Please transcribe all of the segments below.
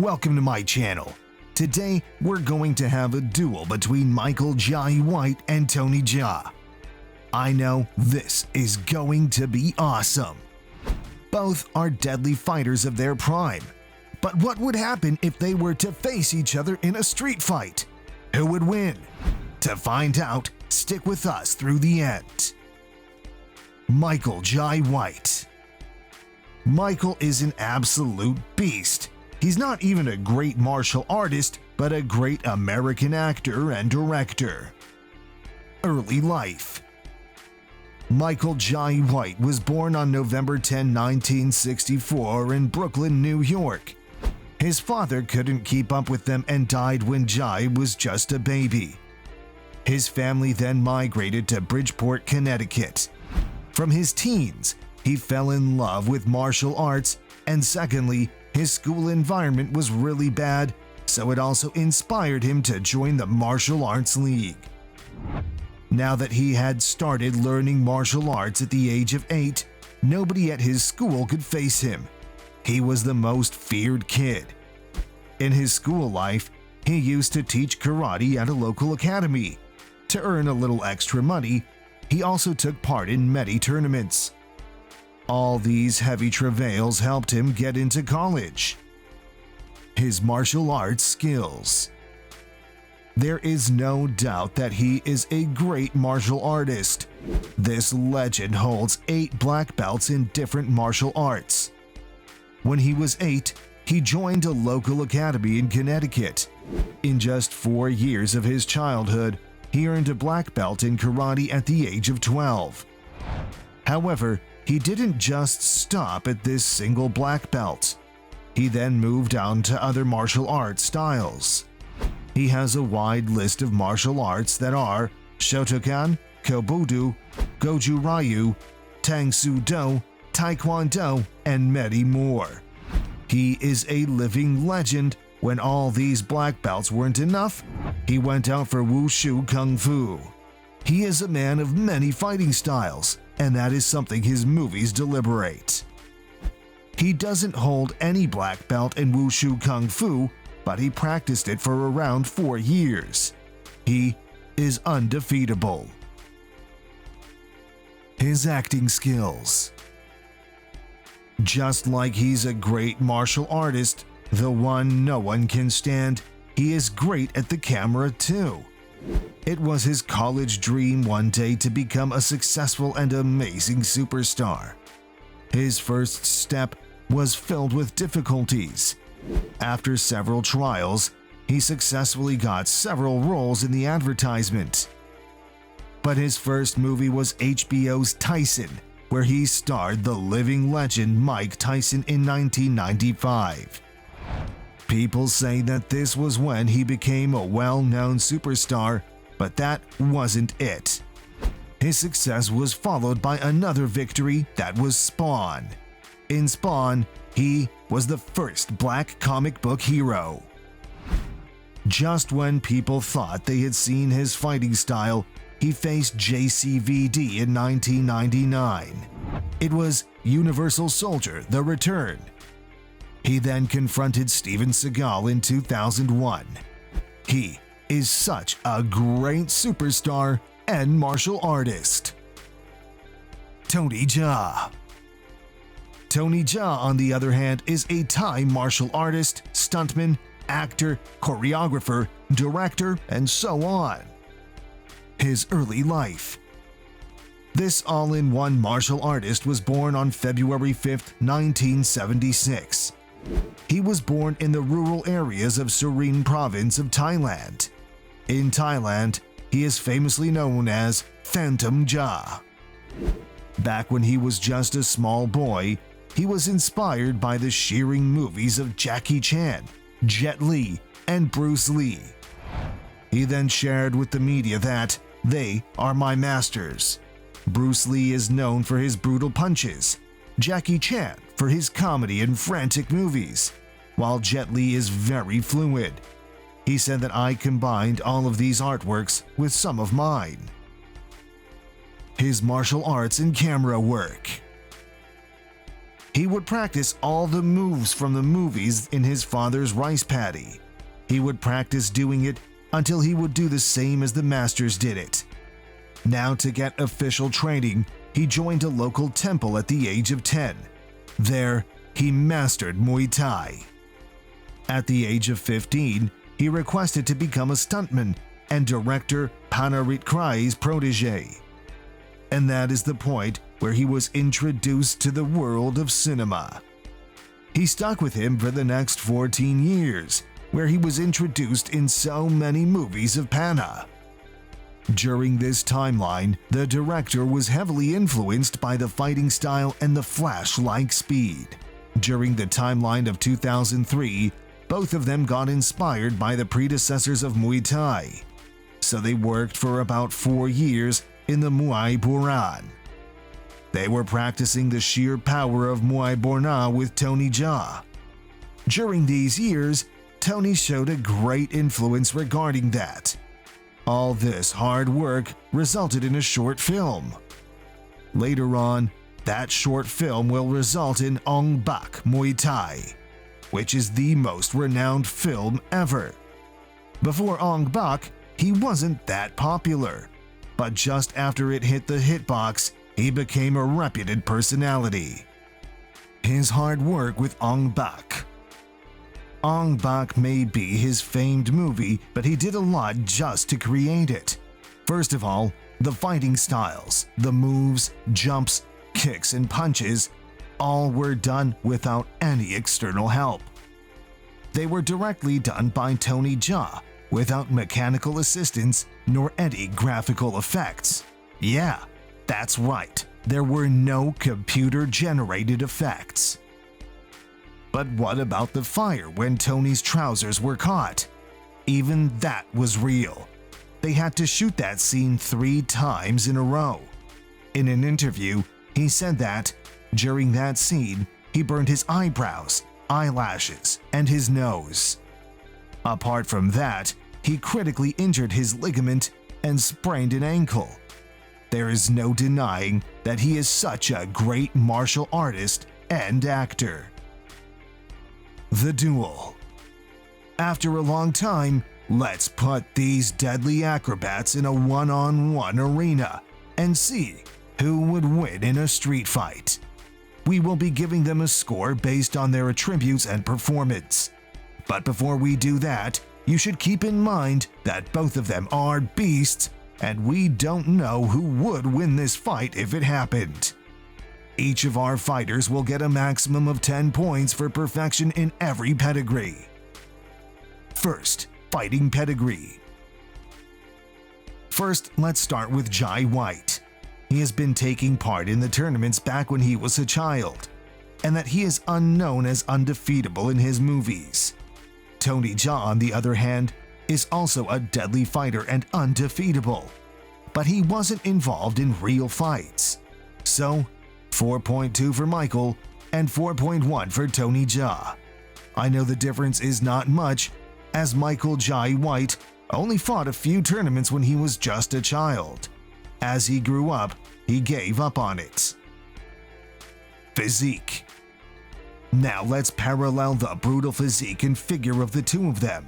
Welcome to my channel. Today, we're going to have a duel between Michael Jai White and Tony Jaa. I know this is going to be awesome. Both are deadly fighters of their prime. But what would happen if they were to face each other in a street fight? Who would win? To find out, stick with us through the end. Michael Jai White. Michael is an absolute beast. He's not even a great martial artist, but a great American actor and director. Early life. Michael Jai White was born on November 10, 1964 in Brooklyn, New York. His father couldn't keep up with them and died when Jai was just a baby. His family then migrated to Bridgeport, Connecticut. From his teens, he fell in love with martial arts, and secondly, his school environment was really bad, so it also inspired him to join the Martial Arts League. Now that he had started learning martial arts at the age of 8, nobody at his school could face him. He was the most feared kid. In his school life, he used to teach karate at a local academy. To earn a little extra money, he also took part in many tournaments. All these heavy travails helped him get into college. His martial arts skills. There is no doubt that he is a great martial artist. This legend holds 8 black belts in different martial arts. When he was 8, he joined a local academy in Connecticut. In just 4 years of his childhood, he earned a black belt in karate at the age of 12. However, he didn't just stop at this single black belt. He then moved on to other martial arts styles. He has a wide list of martial arts that are Shotokan, Kobudo, Goju Ryu, Tang Soo Do, Taekwondo, and many more. He is a living legend. When all these black belts weren't enough, he went out for Wushu Kung Fu. He is a man of many fighting styles, and that is something his movies deliberate. He doesn't hold any black belt in Wushu Kung Fu, but he practiced it for around 4 years. He is undefeatable. His acting skills. Just like he's a great martial artist, the one no one can stand, he is great at the camera too. It was his college dream one day to become a successful and amazing superstar. His first step was filled with difficulties. After several trials, he successfully got several roles in the advertisement. But his first movie was HBO's Tyson, where he starred the living legend Mike Tyson in 1995. People say that this was when he became a well-known superstar, but that wasn't it. His success was followed by another victory that was Spawn. In Spawn, he was the first black comic book hero. Just when people thought they had seen his fighting style, he faced JCVD in 1999. It was Universal Soldier: The Return. He then confronted Steven Seagal in 2001. He is such a great superstar and martial artist. Tony Jaa. Tony Jaa, on the other hand, is a Thai martial artist, stuntman, actor, choreographer, director, and so on. His early life. This all-in-one martial artist was born on February 5, 1976. He was born in the rural areas of Surin Province of Thailand. In Thailand, he is famously known as Phantom Jaa. Back when he was just a small boy, he was inspired by the shearing movies of Jackie Chan, Jet Li, and Bruce Lee. He then shared with the media that they are my masters. Bruce Lee is known for his brutal punches, Jackie Chan for his comedy and frantic movies, while Jet Li is very fluid. He said that I combined all of these artworks with some of mine. His martial arts and camera work. He would practice all the moves from the movies in his father's rice paddy. He would practice doing it until he would do the same as the masters did it. Now, to get official training, he joined a local temple at the age of 10. There, he mastered Muay Thai. At the age of 15, he requested to become a stuntman and director Panarit Krai's protege. And that is the point where he was introduced to the world of cinema. He stuck with him for the next 14 years, where he was introduced in so many movies of Pana. During this timeline, the director was heavily influenced by the fighting style and the flash-like speed. During the timeline of 2003, both of them got inspired by the predecessors of Muay Thai, so they worked for about 4 years in the Muay Boran. They were practicing the sheer power of Muay Borna with Tony Jaa. During these years, Tony showed a great influence regarding that. All this hard work resulted in a short film. Later on, that short film will result in Ongbak Muay Thai, which is the most renowned film ever. Before Ongbak, he wasn't that popular, but just after it hit the hitbox, he became a reputed personality. His hard work with Ongbak. Ongbak may be his famed movie, but he did a lot just to create it. First of all, the fighting styles, the moves, jumps, kicks, and punches, all were done without any external help. They were directly done by Tony Jaa, without mechanical assistance nor any graphical effects. Yeah, that's right, there were no computer-generated effects. But what about the fire when Tony's trousers were caught? Even that was real. They had to shoot that scene 3 times in a row. In an interview, he said that, during that scene, he burned his eyebrows, eyelashes, and his nose. Apart from that, he critically injured his ligament and sprained an ankle. There is no denying that he is such a great martial artist and actor. The Duel. After a long time, let's put these deadly acrobats in a one-on-one arena and see who would win in a street fight. We will be giving them a score based on their attributes and performance. But before we do that, you should keep in mind that both of them are beasts, and we don't know who would win this fight if it happened. Each of our fighters will get a maximum of 10 points for perfection in every pedigree. First, fighting pedigree. First, let's start with Jai White. He has been taking part in the tournaments back when he was a child, and that he is unknown as undefeatable in his movies. Tony Jaa, on the other hand, is also a deadly fighter and undefeatable, but he wasn't involved in real fights. So, 4.2 for Michael and 4.1 for Tony Jaa. I know the difference is not much, as Michael Jai White only fought a few tournaments when he was just a child. As he grew up, he gave up on it. Physique. Now let's parallel the brutal physique and figure of the two of them.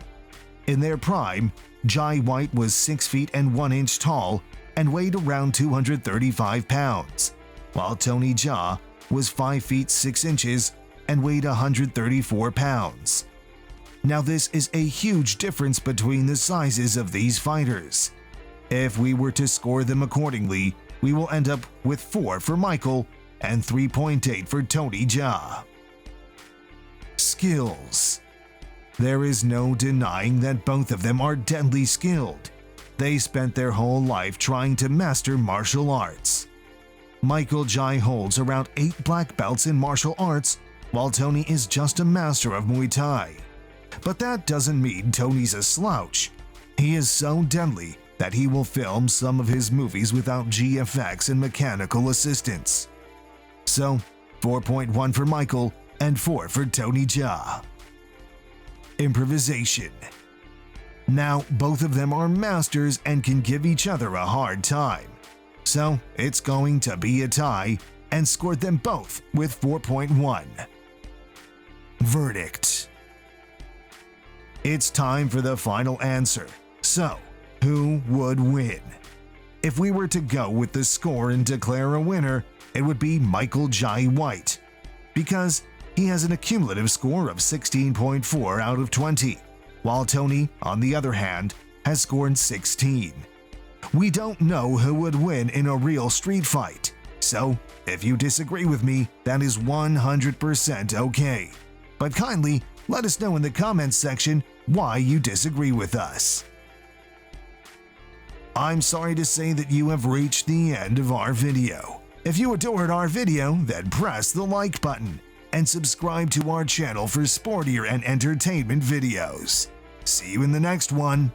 In their prime, Jai White was 6 feet and 1 inch tall and weighed around 235 pounds, while Tony Jaa was 5 feet 6 inches and weighed 134 pounds. Now this is a huge difference between the sizes of these fighters. If we were to score them accordingly, we will end up with 4 for Michael and 3.8 for Tony Jaa. Skills. There is no denying that both of them are deadly skilled. They spent their whole life trying to master martial arts. Michael Jai holds around 8 black belts in martial arts, while Tony is just a master of Muay Thai. But that doesn't mean Tony's a slouch. He is so deadly that he will film some of his movies without GFX and mechanical assistance. So, 4.1 for Michael and 4 for Tony Jaa. Improvisation. Now, both of them are masters and can give each other a hard time. So, it's going to be a tie, and scored them both with 4.1. Verdict. It's time for the final answer. So, who would win? If we were to go with the score and declare a winner, it would be Michael Jai White, because he has an accumulative score of 16.4 out of 20, while Tony, on the other hand, has scored 16. We don't know who would win in a real street fight, so if you disagree with me, that is 100% okay. But kindly let us know in the comments section why you disagree with us. I'm sorry to say that you have reached the end of our video. If you adored our video, then press the like button and subscribe to our channel for sportier and entertainment videos. See you in the next one.